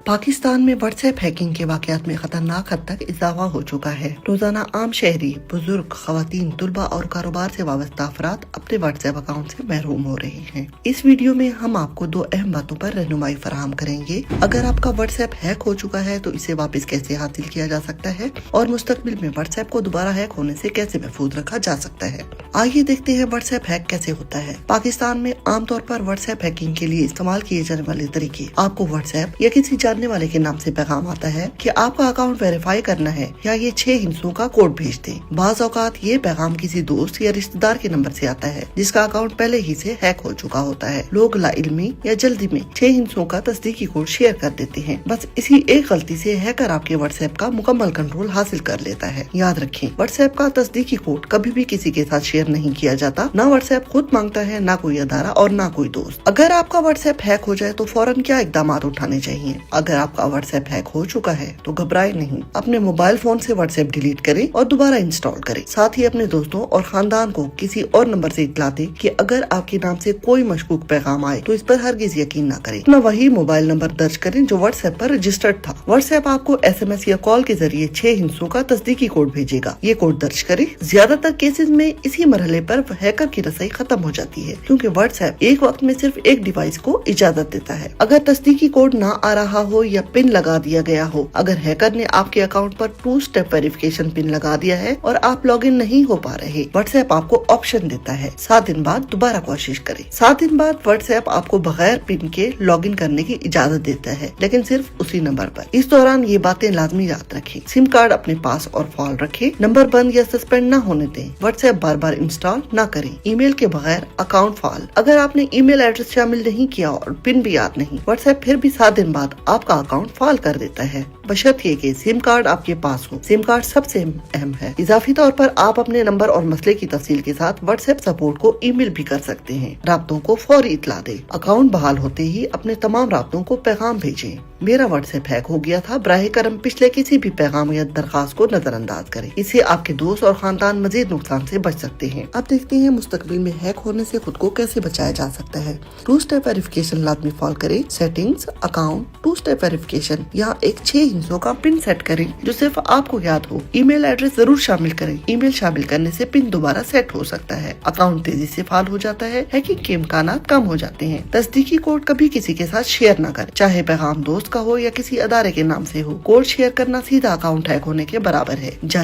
पाकिस्तान में WhatsApp hacking के वाकयात में खतरनाक हद तक इजाफा हो चुका है। रोजाना आम शहरी, बुजुर्ग, खवातीन, तुलबा और कारोबार से वाबस्ता अफराद अपने व्हाट्सएप अकाउंट से महरूम हो रहे हैं। इस वीडियो में हम आपको दो अहम बातों पर रहनुमाई फराहम करेंगे। अगर आपका व्हाट्सएप हैक हो चुका है तो इसे वापस कैसे हासिल किया जा सकता है और मुस्तकबिल में व्हाट्सएप को दोबारा हैक होने से कैसे महफूज रखा जा सकता है। आइए देखते हैं व्हाट्सएप हैक कैसे होता है। पाकिस्तान में आमतौर पर व्हाट्सएप हैकिंग के लिए इस्तेमाल किए जाने वाले तरीके। आपको व्हाट्सएप या किसी जानने वाले के नाम से पैगाम आता है कि आपका अकाउंट वेरीफाई करना है या ये 6 हिस्सों का कोड भेज दें। बाज़ औकात ये पैगाम किसी दोस्त या रिश्तेदार के नंबर से आता है जिसका अकाउंट पहले ही से हैक हो चुका होता है। लोग लाइल्मी या जल्दी में 6 हिस्सों का तस्दीकी कोड शेयर कर देते हैं। बस इसी एक गलती से हैकर आपके व्हाट्सएप का मुकम्मल कंट्रोल हासिल कर लेता है। याद रखें, व्हाट्सएप का तस्दीकी कोड कभी भी किसी के साथ शेयर नहीं किया जाता। ना व्हाट्सएप खुद मांगता है, ना कोई अदारा और ना कोई दोस्त। अगर आपका व्हाट्सएप हैक हो जाए तो फौरन क्या इकदाम उठाने चाहिए? अगर आपका व्हाट्सएप हैक हो चुका है तो घबराए नहीं। अपने मोबाइल फोन से व्हाट्सएप डिलीट करें और दोबारा इंस्टॉल करें। साथ ही अपने दोस्तों और खानदान को किसी और नंबर से इत्तला दें कि अगर आपके नाम से कोई मशकूक पैगाम आए तो इस पर हरगिज यकीन न करें। अपना वही मोबाइल नंबर दर्ज करें जो व्हाट्सएप पर रजिस्टर्ड था। व्हाट्सएप आपको SMS या कॉल के जरिए 6 हिस्सों का तस्दीकी कोड भेजेगा। ये कोड दर्ज करें। ज्यादातर केसेस में इसी मरहले पर हैकर की रसाई खत्म हो जाती है क्योंकि व्हाट्सएप एक वक्त में सिर्फ एक डिवाइस को इजाजत देता है। अगर तस्दीकी कोड ना आ रहा हो या पिन लगा दिया गया हो, अगर हैकर ने आपके अकाउंट पर 2 स्टेप वेरिफिकेशन पिन लगा दिया है और आप लॉगिन नहीं हो पा रहे, व्हाट्सएप आपको ऑप्शन देता है 7 दिन बाद दोबारा कोशिश करें। 7 दिन बाद व्हाट्सएप आपको बगैर पिन के लॉगिन करने की इजाजत देता है, लेकिन सिर्फ उसी नंबर पर। इस दौरान ये बातें लाजमी याद रखें। सिम कार्ड अपने पास और फाल रखें। नंबर बंद या सस्पेंड न होने दें। व्हाट्सएप बार बार इंस्टॉल न करें। ईमेल के बगैर अकाउंट फाल। अगर आपने ईमेल एड्रेस शामिल नहीं किया और पिन भी याद नहीं, व्हाट्सएप फिर भी 7 दिन बाद आपका अकाउंट फाल कर देता है, बशर्ते कि सिम कार्ड आपके पास हो। सिम कार्ड सबसे अहम है। इजाफी तौर पर आप अपने नंबर और मसले की तफसील के साथ व्हाट्सएप सपोर्ट को ईमेल भी कर सकते हैं। राब्तों को फौरी इत्तला दें। अकाउंट बहाल होते ही अपने तमाम राब्तों को पैगाम भेजें। मेरा व्हाट्सएप हैक हो गया था, बराह करम पिछले किसी भी पैगाम या दरखास्त को नजरअंदाज करें। इससे आपके दोस्त और खानदान मजीद नुकसान से बच सकते हैं। अब देखते हैं मुस्तकबिल में हैक होने से खुद को कैसे बचाया जा सकता है। 2 स्टेप वेरिफिकेशन लाजमी फॉलो करें। Settings, account, 2 step verification. यहाँ एक 6 हिस्सों का पिन सेट करें जो सिर्फ आपको याद हो। ईमेल एड्रेस जरूर शामिल करें। ईमेल शामिल करने से पिन दोबारा सेट हो सकता है। अकाउंट तेजी से फाल हो जाता है। हैकिंग के इम्कान कम हो जाते हैं। तस्दीकी कोड कभी किसी के साथ शेयर न करें, चाहे पैगाम दोस्त का हो या किसी अदारे के नाम से हो। कोड शेयर करना सीधा अकाउंट हैक होने के बराबर है। जाली